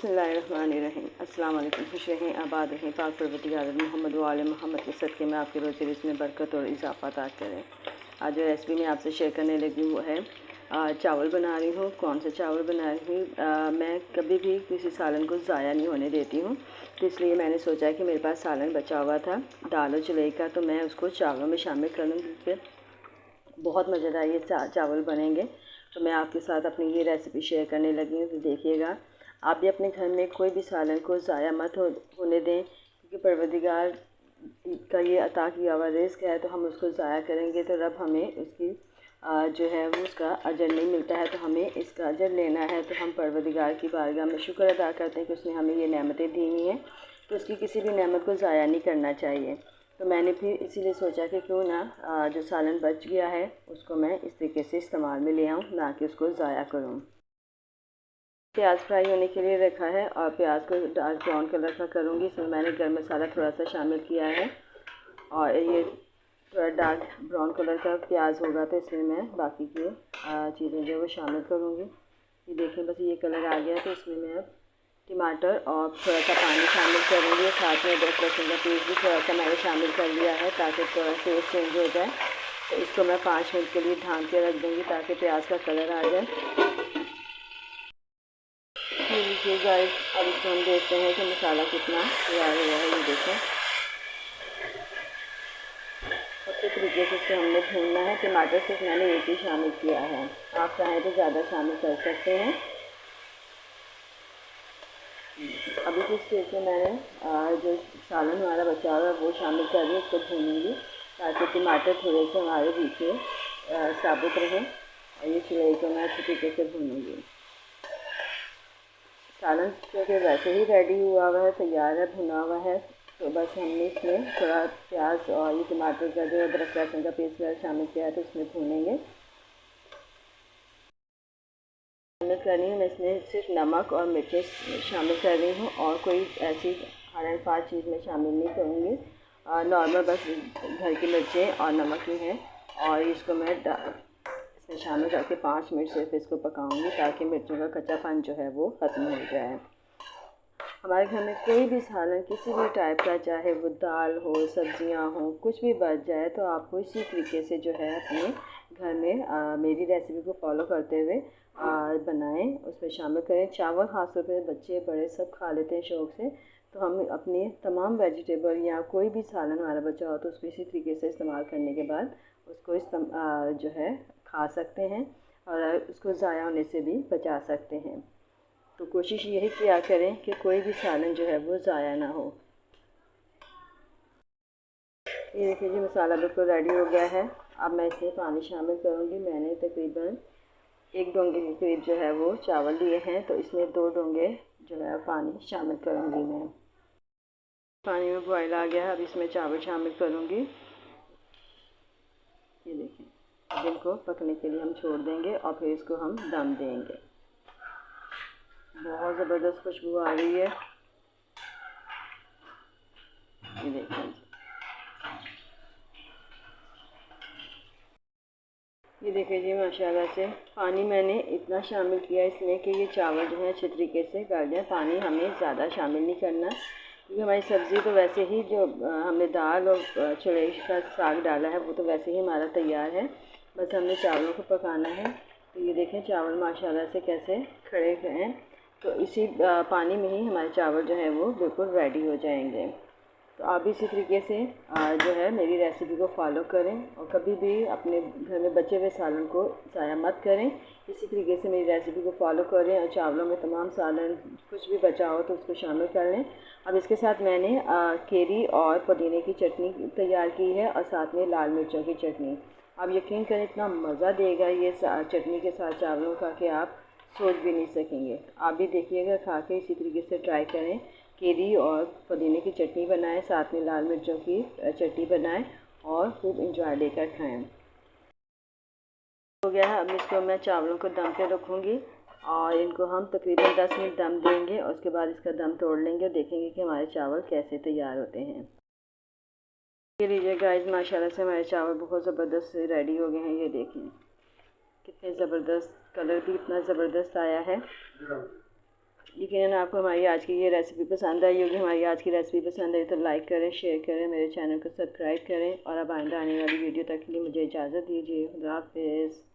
बिस्मिल्लाहिर्रहमानिर्रहीम। अस्सलाम वालेकुम। खुश रहें, आबाद रहें, पाक परवरदिगार मोहम्मद व आले मोहम्मद के सदक़े में आपके रोज़े रिज़्क़ में बरकत और इजाफ़ा अता करें। आज जो रेसिपी मैं आपसे शेयर करने लगी वो है चावल बना रही हूँ। कौन सा चावल बना रही हूँ? मैं कभी भी किसी सालन को ज़ाया नहीं होने देती हूँ, तो इसलिए मैंने सोचा कि मेरे पास सालन बचा हुआ था दाल और चुलई का, तो मैं उसको चावलों में शामिल कर लूँगी। फिर बहुत मज़ेदार ये चावल बनेंगे। तो मैं आपके साथ अपनी ये रेसिपी शेयर करने लगी हूँ, तो देखिएगा आप भी अपने घर में कोई भी सालन को ज़ाया मत होने दें, क्योंकि परवरदिगार का ये अता किया हुआ रिज़्क़ है, तो हम उसको ज़ाया करेंगे तो रब हमें उसकी जो है वो उसका अजर नहीं मिलता है। तो हमें इसका अजर लेना है, तो हम परवरदिगार की बारगाह में शुक्र अदा करते हैं कि उसने हमें ये नेमतें दी हुई हैं, तो उसकी किसी भी नेमत को ज़ाया नहीं करना चाहिए। तो मैंने फिर इसीलिए सोचा कि क्यों ना जो सालन बच गया है उसको मैं इस तरीके से इस्तेमाल में ले आऊँ, ना कि उसको ज़ाया करूँ। प्याज फ्राई होने के लिए रखा है और प्याज को डार्क ब्राउन कलर का करूँगी। इसमें मैंने गर्म मसाला थोड़ा सा शामिल किया है और ये थोड़ा डार्क ब्राउन कलर का प्याज होगा तो इसमें मैं बाकी की चीज़ें जो वो शामिल करूँगी। ये देखें, बस ये कलर आ गया, तो इसमें मैं अब टमाटर और थोड़ा सा पानी शामिल करूँगी। साथ में अदरक लहसुन का पेस्ट भी थोड़ा सा मैंने शामिल कर लिया है ताकि थोड़ा टेस्ट चेंज हो जाए। तो इसको मैं 5 मिनट के लिए ढाँक के रख दूँगी ताकि प्याज का कलर आ जाए। देखिए गाइस, अब इसको हम देखते हैं कि मसाला कितना तैयार हुआ है। ये देखें, अच्छे तरीके से इसको हमने भूनना है। टमाटर सिर्फ मैंने एक ही शामिल किया है, आप चाहें तो ज़्यादा शामिल कर सकते हैं। अभी किस स्टेज में मैंने जो सालन हमारा बचा हुआ है वो शामिल कर रही हूँ, उसको भूनूँगी ताकि टमाटर थोड़े से हमारे पीछे साबुत रहें और ये चुलई को मैं अच्छे तरीके से भूनूँगी। सालन क्योंकि वैसे ही रेडी हुआ हुआ है, तैयार है, भुना हुआ है, तो बस हमने इसमें थोड़ा प्याज और ये टमाटर का जो अदरक लहसुन का पेस्ट शामिल किया है तो इसमें भूनेंगे। शामिल कर रही हूँ मैं इसमें सिर्फ नमक और मिर्चें शामिल कर रही हूँ और कोई ऐसी हार्ड एंड फास्ट चीज़ में शामिल नहीं करूँगी। नॉर्मल बस घर की मिर्चें और नमक ही हैं और इसको मैं इसमें शामिल करके 5 मिनट सिर्फ इसको पकाऊंगी ताकि मिर्चों का कच्चापन जो है वो ख़त्म हो जाए। हमारे घर में कोई भी सालन किसी भी टाइप का, चाहे वो दाल हो, सब्जियां हो, कुछ भी बच जाए तो आपको इसी तरीके से जो है अपने घर में मेरी रेसिपी को फॉलो करते हुए बनाएं, उसमें शामिल करें। चावल ख़ासतौर पे बच्चे बड़े सब खा लेते हैं शौक़ से, तो हम अपने तमाम वेजिटेबल या कोई भी सालन हमारा बचा हो तो उसको इसी तरीके से इस्तेमाल करने के बाद उसको जो है खा सकते हैं और उसको ज़ाया होने से भी बचा सकते हैं। तो कोशिश यही किया करें कि कोई भी सालन जो है वो ज़ाया ना हो। ये देखिए जी, मसाला बिल्कुल रेडी हो गया है। अब मैं इसमें पानी शामिल करूँगी। मैंने तकरीबन 1 डोंगे के करीब जो है वो चावल लिए हैं, तो इसमें 2 डोंगे जो है पानी शामिल करूँगी मैं। पानी में बॉयल आ गया है, अब इसमें चावल शामिल करूँगी। ये देखिए, अब इनको पकने के लिए हम छोड़ देंगे और फिर इसको हम दम देंगे। बहुत ज़बरदस्त खुशबू आ रही है, ये देखें। ये देखिए जी, माशाल्लाह से पानी मैंने इतना शामिल किया इसमें कि ये चावल जो है अच्छे तरीके से गल जाए। पानी हमें ज़्यादा शामिल नहीं करना, क्योंकि हमारी सब्ज़ी तो वैसे ही जो हमने दाल और चुलई का साग डाला है वो तो वैसे ही हमारा तैयार है, बस हमने चावलों को पकाना है। तो ये देखें चावल माशाल्लाह से कैसे खड़े हैं, तो इसी पानी में ही हमारे चावल जो है वो बिल्कुल रेडी हो जाएंगे। तो आप भी इसी तरीके से जो है मेरी रेसिपी को फॉलो करें और कभी भी अपने घर में बचे हुए सालन को ज़ाया मत करें। इसी तरीके से मेरी रेसिपी को फॉलो करें और चावलों में तमाम सालन कुछ भी बचा हो तो उसको शामिल कर लें। अब इसके साथ मैंने केरी और पुदीने की चटनी तैयार की है और साथ में लाल मिर्चों की चटनी। आप यकीन करें इतना मज़ा देगा ये चटनी के साथ चावलों का कि आप सोच भी नहीं सकेंगे। आप भी देखिएगा, खा के इसी तरीके से ट्राई करें। केरी और पुदीने की चटनी बनाएं, साथ में लाल मिर्चों की चटनी बनाएं और खूब इंजॉय लेकर खाएं। हो गया है, अब इसको मैं चावलों को दम पे रखूँगी और इनको हम तकरीबन 10 मिनट दम देंगे और उसके बाद इसका दम तोड़ लेंगे और देखेंगे कि हमारे चावल कैसे तैयार होते हैं। ये लीजिए गाइस, माशाल्लाह से हमारे चावल बहुत ज़बरदस्त से रेडी हो गए हैं। ये देखें कितने ज़बरदस्त, कलर भी इतना ज़बरदस्त आया है। यकीनन आपको हमारी आज की ये रेसिपी पसंद आई होगी। हमारी आज की रेसिपी पसंद आई तो लाइक करें, शेयर करें, मेरे चैनल को सब्सक्राइब करें और अब आइंदा आने वाली वीडियो तक के लिए मुझे इजाज़त दीजिए। खुदा हाफिज़।